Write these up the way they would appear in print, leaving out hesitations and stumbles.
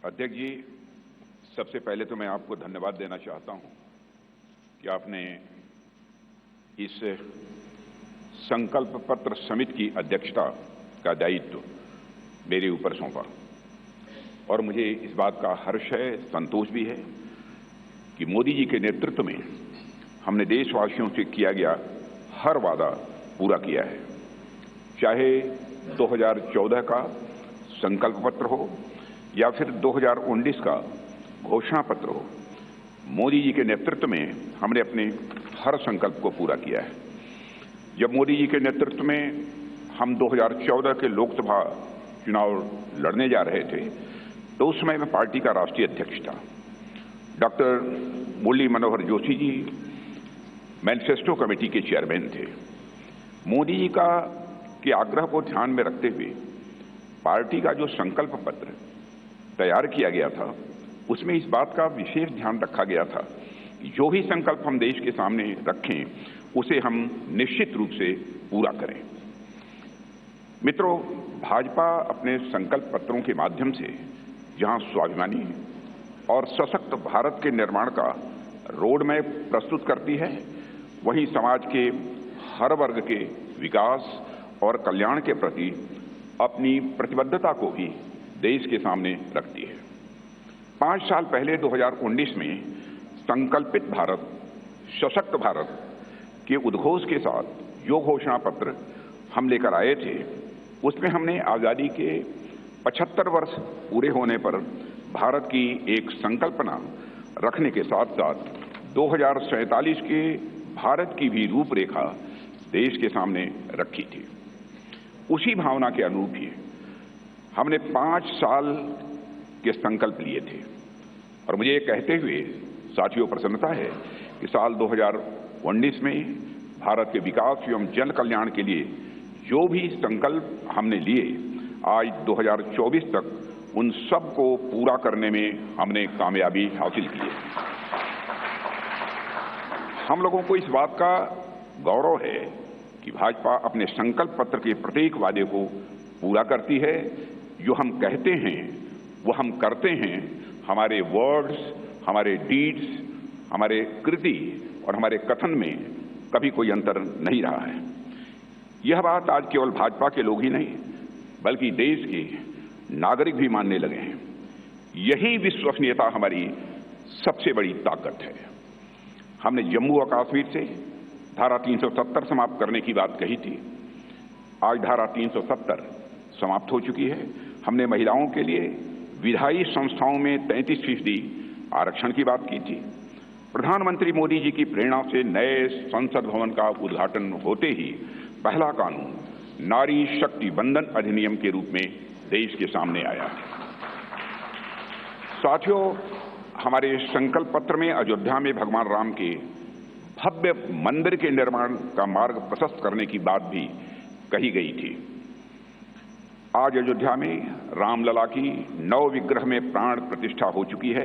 अध्यक्ष जी, सबसे पहले तो मैं आपको धन्यवाद देना चाहता हूं कि आपने इस संकल्प पत्र समिति की अध्यक्षता का दायित्व मेरे ऊपर सौंपा और मुझे इस बात का हर्ष है, संतोष भी है कि मोदी जी के नेतृत्व में हमने देशवासियों से किया गया हर वादा पूरा किया है। चाहे 2014 का संकल्प पत्र हो या फिर 2019 का घोषणा पत्र हो, मोदी जी के नेतृत्व में हमने अपने हर संकल्प को पूरा किया है। जब मोदी जी के नेतृत्व में हम 2014 के लोकसभा चुनाव लड़ने जा रहे थे तो उस समय मैं पार्टी का राष्ट्रीय अध्यक्ष था। Doctor Murli Manohar Joshi ji manifesto committee के चेयरमैन थे। मोदी जी के आग्रह को ध्यान में रखते हुए पार्टी का जो संकल्प पत्र तैयार किया गया था उसमें इस बात का विशेष ध्यान रखा गया था कि जो भी संकल्प हम देश के सामने रखें उसे हम निश्चित रूप से पूरा करें। मित्रों, भाजपा अपने संकल्प पत्रों के माध्यम से जहां स्वाभिमानी और सशक्त भारत के निर्माण का रोड मैप प्रस्तुत करती है, वहीं समाज के हर वर्ग के विकास और कल्याण के प्रति अपनी प्रतिबद्धता को भी देश के सामने रखती है। 5 साल पहले 2019 में संकल्पित भारत, सशक्त भारत के उद्घोष के साथ जो घोषणा पत्र हम लेकर आए थे उसमें हमने आजादी के 75 वर्ष पूरे होने पर भारत की एक संकल्पना रखने के साथ साथ 2047 के भारत की भी रूपरेखा देश के सामने रखी थी। उसी भावना के अनुरूप ही हमने 5 साल के संकल्प लिए थे और मुझे ये कहते हुए साथियों प्रसन्नता है कि साल 2019 में भारत के विकास एवं जन कल्याण के लिए जो भी संकल्प हमने लिए, आज 2024 तक उन सब को पूरा करने में हमने कामयाबी हासिल की है। हम लोगों को इस बात का गौरव है कि भाजपा अपने संकल्प पत्र के प्रत्येक वादे को पूरा करती है। जो हम कहते हैं वो हम करते हैं। हमारे वर्ड्स, हमारे डीड्स, हमारे कृति और हमारे कथन में कभी कोई अंतर नहीं रहा है। यह बात आज केवल भाजपा के लोग ही नहीं बल्कि देश के नागरिक भी मानने लगे हैं। यही विश्वसनीयता हमारी सबसे बड़ी ताकत है। हमने जम्मू और कश्मीर से धारा 370 समाप्त करने की बात कही थी। आज धारा 370 समाप्त हो चुकी है। हमने महिलाओं के लिए विधायी संस्थाओं में 33% आरक्षण की बात की थी। प्रधानमंत्री मोदी जी की प्रेरणा से नए संसद भवन का उद्घाटन होते ही पहला कानून नारी शक्ति बंधन अधिनियम के रूप में देश के सामने आया। साथियों, हमारे संकल्प पत्र में अयोध्या में भगवान राम के भव्य मंदिर के निर्माण का मार्ग प्रशस्त करने की बात भी कही गई थी। आज अयोध्या में रामलला की नव विग्रह में प्राण प्रतिष्ठा हो चुकी है।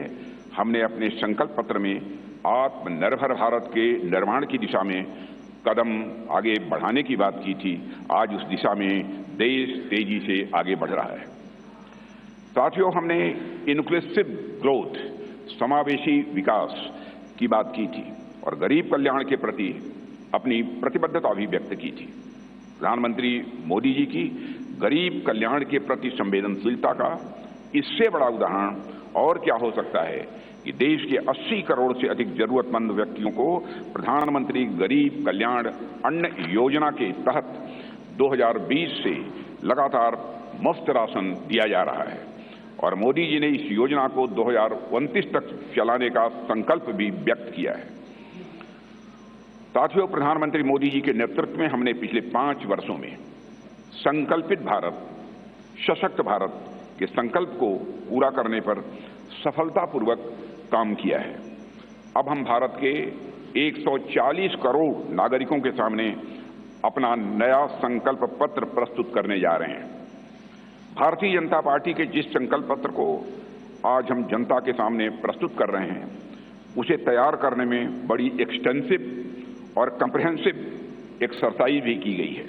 हमने अपने संकल्प पत्र में आत्मनिर्भर भारत के निर्माण की दिशा में कदम आगे बढ़ाने की बात की थी। आज उस दिशा में देश तेजी से आगे बढ़ रहा है। साथियों, हमने इंक्लूसिव ग्रोथ, समावेशी विकास की बात की थी और गरीब कल्याण के प्रति अपनी प्रतिबद्धता भी व्यक्त की थी। प्रधानमंत्री मोदी जी की गरीब कल्याण के प्रति संवेदनशीलता का इससे बड़ा उदाहरण और क्या हो सकता है कि देश के 80 करोड़ से अधिक जरूरतमंद व्यक्तियों को प्रधानमंत्री गरीब कल्याण अन्न योजना के तहत 2020 से लगातार मुफ्त राशन दिया जा रहा है और मोदी जी ने इस योजना को 2029 तक चलाने का संकल्प भी व्यक्त किया है। साथियों, प्रधानमंत्री मोदी जी के नेतृत्व में हमने पिछले 5 वर्षों में संकल्पित भारत, सशक्त भारत के संकल्प को पूरा करने पर सफलतापूर्वक काम किया है। अब हम भारत के 140 करोड़ नागरिकों के सामने अपना नया संकल्प पत्र प्रस्तुत करने जा रहे हैं। भारतीय जनता पार्टी के जिस संकल्प पत्र को आज हम जनता के सामने प्रस्तुत कर रहे हैं उसे तैयार करने में बड़ी एक्सटेंसिव और कंप्रिहेंसिव एक्सरसाइज भी की गई है।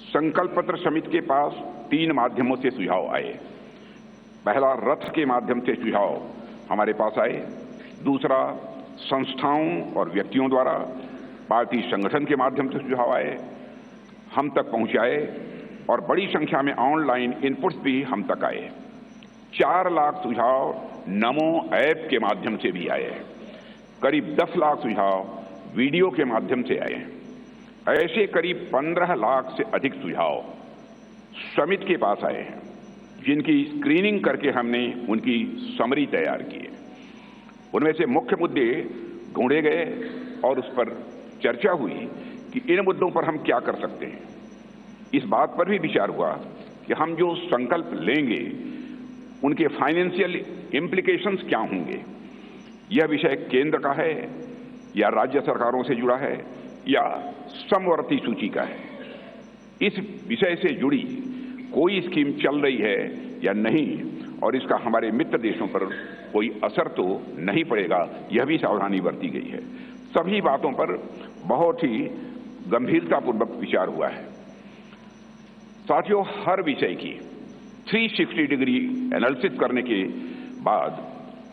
संकल्प पत्र समिति के पास 3 माध्यमों से सुझाव आए। पहला, रथ के माध्यम से सुझाव हमारे पास आए। दूसरा, संस्थाओं और व्यक्तियों द्वारा पार्टी संगठन के माध्यम से सुझाव आए, हम तक पहुंचाए और बड़ी संख्या में ऑनलाइन इनपुट्स भी हम तक आए। 4 लाख सुझाव नमो ऐप के माध्यम से भी आए। करीब 10 लाख सुझाव वीडियो के माध्यम से आए। ऐसे करीब 15 लाख से अधिक सुझाव समिति के पास आए हैं, जिनकी स्क्रीनिंग करके हमने उनकी समरी तैयार की है। उनमें से मुख्य मुद्दे ढूंढे गए और उस पर चर्चा हुई कि इन मुद्दों पर हम क्या कर सकते हैं। इस बात पर भी विचार हुआ कि हम जो संकल्प लेंगे उनके फाइनेंशियल इम्प्लीकेशंस क्या होंगे। यह विषय केंद्र का है या राज्य सरकारों से जुड़ा है या समवर्ती सूची का है। इस विषय से जुड़ी कोई स्कीम चल रही है या नहीं और इसका हमारे मित्र देशों पर कोई असर तो नहीं पड़ेगा, यह भी सावधानी बरती गई है। सभी बातों पर बहुत ही गंभीरतापूर्वक विचार हुआ है। साथियों, हर विषय की 360 डिग्री एनालिसिस करने के बाद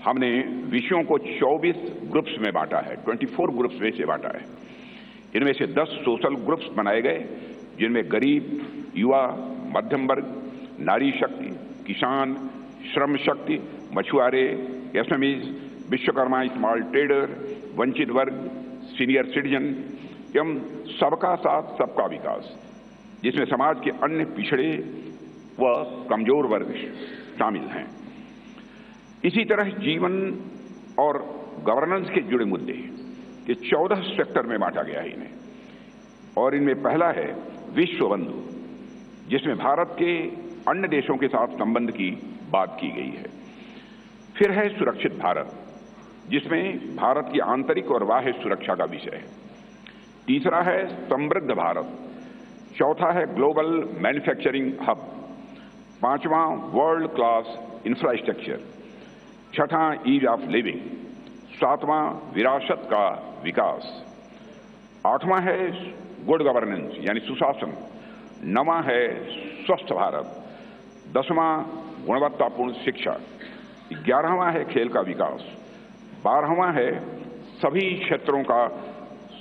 हमने विषयों को 24 ग्रुप्स में बांटा है, 24 ग्रुप्स में से बांटा है। इनमें से 10 सोशल ग्रुप्स बनाए गए, जिनमें गरीब, युवा, मध्यम वर्ग, नारी शक्ति, किसान, श्रम शक्ति, मछुआरे, एसएमईज, विश्वकर्मा, स्मॉल ट्रेडर, वंचित वर्ग, सीनियर सिटीजन एवं सबका साथ सबका विकास, जिसमें समाज के अन्य पिछड़े व कमजोर वर्ग शामिल हैं। इसी तरह जीवन और गवर्नेंस के जुड़े मुद्दे के 14 सेक्टर में बांटा गया है इन्हें। और इनमें पहला है विश्व बंधु, जिसमें भारत के अन्य देशों के साथ संबंध की बात की गई है। फिर है सुरक्षित भारत, जिसमें भारत की आंतरिक और बाह्य सुरक्षा का विषय है। तीसरा है समृद्ध भारत। चौथा है ग्लोबल मैन्युफैक्चरिंग हब। पांचवां वर्ल्ड क्लास इंफ्रास्ट्रक्चर। छठा ईज ऑफ लिविंग। सातवां विरासत का विकास। आठवां है गुड गवर्नेंस यानी सुशासन। नौवां है स्वस्थ भारत। 10वां गुणवत्तापूर्ण शिक्षा। 11वां है खेल का विकास। 12वां है सभी क्षेत्रों का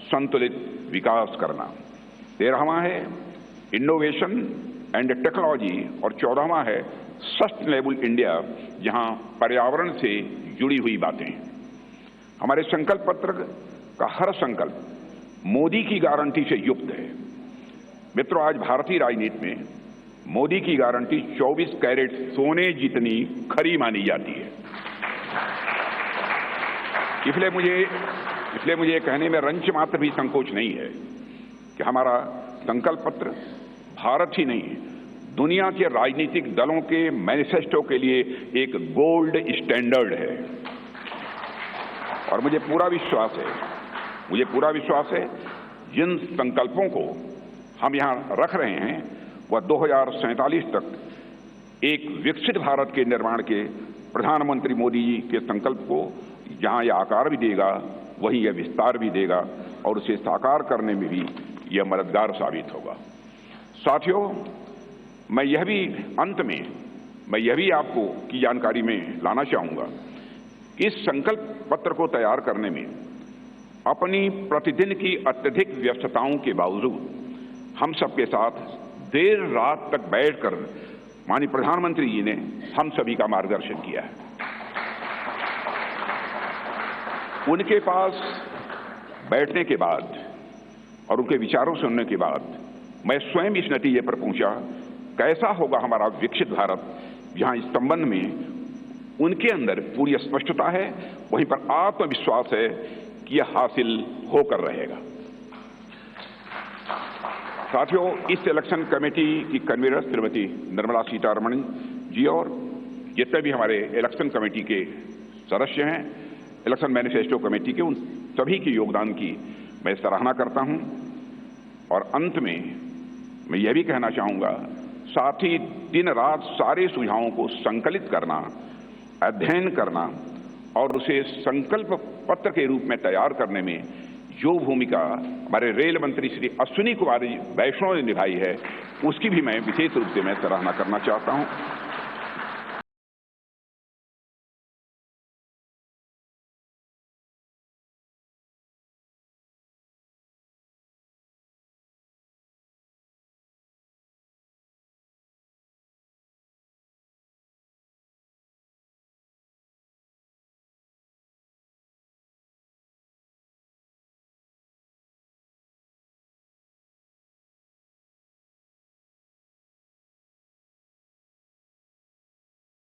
संतुलित विकास करना। 13वां है इनोवेशन एंड टेक्नोलॉजी और 14वां है सस्टेनेबल इंडिया, जहां पर्यावरण से जुड़ी हुई बातें। हमारे संकल्प पत्र का हर संकल्प मोदी की गारंटी से युक्त है। मित्रों, आज भारतीय राजनीति में मोदी की गारंटी 24 कैरेट सोने जितनी खरी मानी जाती है। इसलिए मुझे कहने में रंच मात्र भी संकोच नहीं है कि हमारा संकल्प पत्र भारत ही नहीं, दुनिया के राजनीतिक दलों के मैनिफेस्टो के लिए एक गोल्ड स्टैंडर्ड है। और मुझे पूरा विश्वास है जिन संकल्पों को हम यहां रख रहे हैं वह 2047 तक एक विकसित भारत के निर्माण के प्रधानमंत्री मोदी जी के संकल्प को जहां यह आकार भी देगा, वहीं यह विस्तार भी देगा और उसे साकार करने में भी यह मददगार साबित होगा। साथियों, मैं यह भी आपको की जानकारी में लाना चाहूंगा, इस संकल्प पत्र को तैयार करने में अपनी प्रतिदिन की अत्यधिक व्यस्तताओं के बावजूद हम सबके साथ देर रात तक बैठकर माननीय प्रधानमंत्री जी ने हम सभी का मार्गदर्शन किया है। उनके पास बैठने के बाद और उनके विचारों सुनने के बाद मैं स्वयं इस नतीजे पर पहुंचा, कैसा होगा हमारा विकसित भारत, जहां इस संबंध में उनके अंदर पूरी स्पष्टता है, वहीं पर आत्मविश्वास है कि यह हासिल होकर रहेगा। साथियों, इस इलेक्शन कमेटी की कन्वीनर श्रीमती निर्मला सीतारमण जी और जितने भी हमारे इलेक्शन कमेटी के सदस्य हैं, इलेक्शन मैनिफेस्टो कमेटी के, उन सभी के योगदान की मैं सराहना करता हूं। और अंत में मैं यह भी कहना चाहूंगा, साथ ही दिन रात सारे सुझावों को संकलित करना, अध्ययन करना और उसे संकल्प पत्र के रूप में तैयार करने में जो भूमिका हमारे रेल मंत्री श्री अश्विनी कुमार वैष्णव ने निभाई है, उसकी भी मैं विशेष रूप से मैं सराहना करना चाहता हूं।